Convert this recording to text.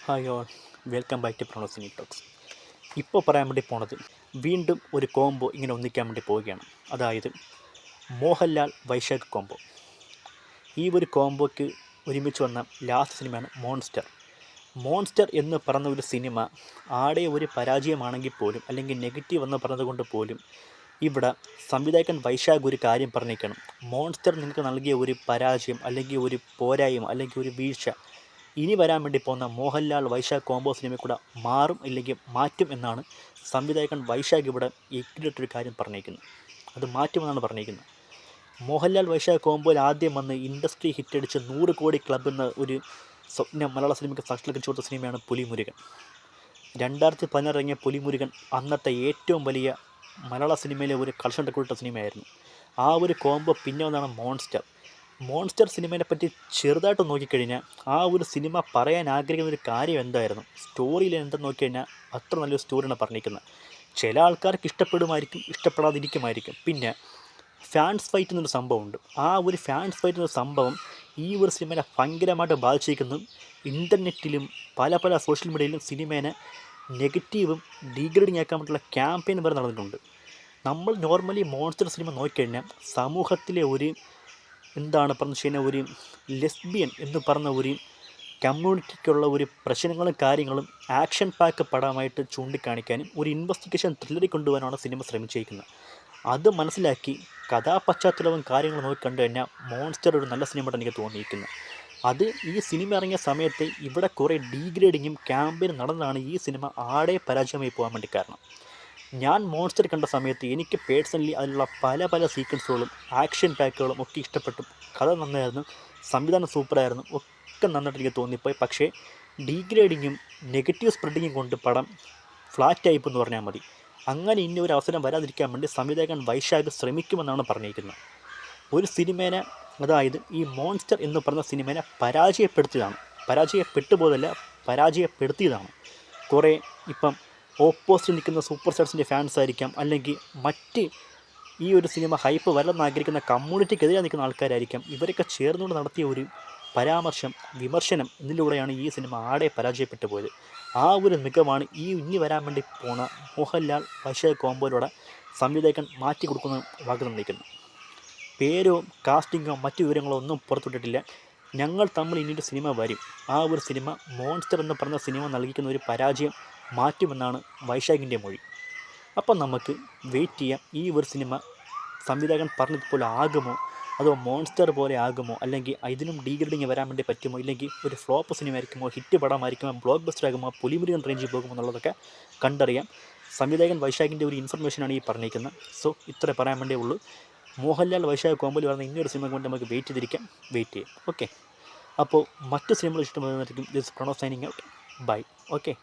Hi all, welcome back to Pranosini talks. ഇപ്പോൾ പറയാൻ വേണ്ടി പോണത് വീണ്ടും ഒരു കോംബോ ഇങ്ങനെ ഒന്നിക്കാൻ വേണ്ടി പോവുകയാണ്. അതായത് മോഹൻലാൽ വൈശാഖ് കോംബോ. ഈ ഒരു കോംബോയ്ക്ക് ഒരുമിച്ച് വന്ന ലാസ്റ്റ് സിനിമയാണ് മോൺസ്റ്റർ. മോൺസ്റ്റർ എന്ന് പറഞ്ഞ ഒരു സിനിമ ആടെ ഒരു പരാജയമാണെങ്കിൽ പോലും, അല്ലെങ്കിൽ നെഗറ്റീവ് എന്ന് പറഞ്ഞതുകൊണ്ട് പോലും, ഇവിടെ സംവിധായകൻ വൈശാഖ് ഒരു കാര്യം പറഞ്ഞേക്കണം. മോൺസ്റ്റർ നിങ്ങൾക്ക് നൽകിയ ഒരു പരാജയം, അല്ലെങ്കിൽ ഒരു പോരായ്മ, അല്ലെങ്കിൽ ഒരു വീഴ്ച ഇനി വരാൻ വേണ്ടി പോകുന്ന മോഹൻലാൽ വൈശാഖ് കോംബോ സിനിമയിൽ കൂടെ മാറും, അല്ലെങ്കിൽ മാറ്റും എന്നാണ് സംവിധായകൻ വൈശാഖ് ഇവിടെ ഇട്ടിട്ടൊരു കാര്യം പറഞ്ഞേക്കുന്നത്. അത് മാറ്റുമെന്നാണ് പറഞ്ഞേക്കുന്നത്. മോഹൻലാൽ വൈശാഖ് കോംബോയിൽ ആദ്യം വന്ന് ഇൻഡസ്ട്രി ഹിറ്റടിച്ച് 100 കോടി ക്ലബ് എന്ന ഒരു സ്വപ്നം മലയാള സിനിമയ്ക്ക് ഫസ്റ്റിലേക്ക് കൊടുത്ത സിനിമയാണ് പുലിമുരുകൻ. 2016 ഇറങ്ങിയ പുലിമുരുകൻ അന്നത്തെ ഏറ്റവും വലിയ മലയാള സിനിമയിലെ ഒരു കളക്ഷൻ റെക്കോർഡ് സിനിമയായിരുന്നു. ആ ഒരു കോംബോ പിന്നെ ഒന്നാണ് മോൺസ്റ്റർ. മോൺസ്റ്റർ സിനിമയെ പറ്റി ചെറുതായിട്ട് നോക്കിക്കഴിഞ്ഞാൽ ആ ഒരു സിനിമ പറയാൻ ആഗ്രഹിക്കുന്ന ഒരു കാര്യം എന്തായിരുന്നു, സ്റ്റോറിയിൽ എന്തെന്ന് നോക്കിക്കഴിഞ്ഞാൽ അത്ര നല്ലൊരു സ്റ്റോറിയാണ് പറഞ്ഞിരിക്കുന്നത്. ചില ആൾക്കാർക്ക് ഇഷ്ടപ്പെടുമായിരിക്കും, ഇഷ്ടപ്പെടാതിരിക്കുമായിരിക്കും. പിന്നെ ഫാൻസ് ഫൈറ്റ് എന്നൊരു സംഭവമുണ്ട്. ആ ഒരു ഫാൻസ് ഫൈറ്റ് എന്നൊരു സംഭവം ഈ ഒരു സിനിമയെ ഭയങ്കരമായിട്ട് ബാധിച്ചിരിക്കുന്നു. ഇൻ്റർനെറ്റിലും പല സോഷ്യൽ മീഡിയയിലും സിനിമേനെ നെഗറ്റീവും ഡീഗ്രേഡിങ് ആക്കാൻ വേണ്ടിയുള്ള ക്യാമ്പയിൻ വരെ നടന്നിട്ടുണ്ട്. നമ്മൾ നോർമലി മോൺസ്റ്റർ സിനിമ നോക്കിക്കഴിഞ്ഞാൽ സമൂഹത്തിലെ ഒരു പറഞ്ഞു കഴിഞ്ഞാൽ ഒരു ലെസ്ബിയൻ എന്ന് പറഞ്ഞ ഒരു കമ്മ്യൂണിറ്റിക്കുള്ള ഒരു പ്രശ്നങ്ങളും കാര്യങ്ങളും ആക്ഷൻ പാക്ക് പടമായിട്ട് ചൂണ്ടിക്കാണിക്കാനും ഒരു ഇൻവെസ്റ്റിഗേഷൻ ത്രില്ലറിൽ കൊണ്ടുപോകാനാണ് സിനിമ ശ്രമിച്ചിരിക്കുന്നത്. അത് മനസ്സിലാക്കി കഥാപശ്ചാത്തലവും കാര്യങ്ങളും നോക്കി കണ്ടു കഴിഞ്ഞാൽ മോൺസ്റ്റർ ഒരു നല്ല സിനിമയായിട്ട് എനിക്ക് തോന്നിയിരിക്കുന്നത്. അത് ഈ സിനിമ ഇറങ്ങിയ സമയത്ത് ഇവിടെ കുറേ ഡീഗ്രേഡിങ്ങും ക്യാമ്പയിനും നടന്നതാണ് ഈ സിനിമ ആടെ പരാജയമായി പോകാൻ വേണ്ടി കാരണം. ഞാൻ മോൺസ്റ്റർ കണ്ട സമയത്ത് എനിക്ക് പേഴ്സണലി അതിലുള്ള പല സീക്വൻസുകളും ആക്ഷൻ പാക്കുകളും ഒക്കെ ഇഷ്ടപ്പെട്ടു. കഥ നന്നായിരുന്നു, സംവിധാനം സൂപ്പറായിരുന്നു, ഒക്കെ നന്നായിട്ട് എനിക്ക് തോന്നിപ്പോയി. പക്ഷേ ഡീഗ്രേഡിങ്ങും നെഗറ്റീവ് സ്പ്രെഡിങ്ങും കൊണ്ട് പടം ഫ്ലാറ്റ് ടൈപ്പ് എന്ന് പറഞ്ഞാൽ മതി. അങ്ങനെ ഇനി ഒരു അവസരം വരാതിരിക്കാൻ വേണ്ടി സംവിധായകൻ വൈശാഖ് ശ്രമിക്കുമെന്നാണ് പറഞ്ഞിരിക്കുന്നത്. ഒരു സിനിമേനെ, അതായത് ഈ മോൺസ്റ്റർ എന്ന് പറഞ്ഞ സിനിമേനെ പരാജയപ്പെടുത്തിയതാണ്. കുറേ ഇപ്പം ഓപ്പോസിറ്റ് നിൽക്കുന്ന സൂപ്പർ സ്റ്റാർസിൻ്റെ ഫാൻസ് ആയിരിക്കാം, അല്ലെങ്കിൽ മറ്റ് ഈ ഒരു സിനിമ ഹൈപ്പ് വരണമെന്ന് ആഗ്രഹിക്കുന്ന കമ്മ്യൂണിറ്റിക്കെതിരെ നിൽക്കുന്ന ആൾക്കാരായിരിക്കാം. ഇവരൊക്കെ ചേർന്നുകൊണ്ട് നടത്തിയ ഒരു വിമർശനം എന്നിലൂടെയാണ് ഈ സിനിമ ആടെ പരാജയപ്പെട്ടു പോയത്. ആ ഒരു മികവാണ് ഈ ഇനി വരാൻ വേണ്ടി പോണ മോഹൻലാൽ വൈശാഖ് കോംബോയിലൂടെ സംവിധായകൻ മാറ്റി കൊടുക്കുന്ന വാഗ്ദാനം നിൽക്കുന്നു. പേരോ കാസ്റ്റിങ്ങോ മറ്റു വിവരങ്ങളോ ഒന്നും പുറത്തുവിട്ടിട്ടില്ല. ഞങ്ങൾ തമ്മിൽ ഇനിയൊരു സിനിമ വരും. ആ ഒരു സിനിമ മോൺസ്റ്റർ എന്ന് പറഞ്ഞ സിനിമ നൽകിക്കുന്ന ഒരു പരാജയം മാറ്റുമെന്നാണ് വൈശാഖിൻ്റെ മൊഴി. അപ്പം നമുക്ക് വെയിറ്റ് ചെയ്യാം. ഈ ഒരു സിനിമ സംവിധായകൻ പറഞ്ഞതുപോലെ ആകുമോ, അതോ മോൺസ്റ്റർ പോലെ ആകുമോ, അല്ലെങ്കിൽ ഇതിനും ഡീഗ്രേഡിങ് വരാൻ വേണ്ടി പറ്റുമോ, ഇല്ലെങ്കിൽ ഒരു ഫ്ലോപ്പ് സിനിമ ആയിരിക്കുമോ, ഹിറ്റ് പടമായിരിക്കുമോ, ബ്ലോക്ക് ബസ്റ്റർ ആകുമോ, പുലിമുരുകൻ റേഞ്ചിൽ പോകുമോ എന്നുള്ളതൊക്കെ കണ്ടറിയാം. സംവിധായകൻ വൈശാഖിൻ്റെ ഒരു ഇൻഫർമേഷനാണ് ഈ പറഞ്ഞിരിക്കുന്നത്. സോ ഇത്ര പറയാൻ വേണ്ടിയേ ഉള്ളൂ. മോഹൻലാൽ വൈശാഖ് കോംബോയിൽ വരുന്ന ഇനിയൊരു സിനിമ കൊണ്ട് നമുക്ക് വെയിറ്റ് ചെയ്യാം. ഓക്കെ, അപ്പോൾ മറ്റു സിനിമകൾ ഇഷ്ടപ്പെടുന്നതായിരിക്കും. This Prano signing out. Bye. Okay.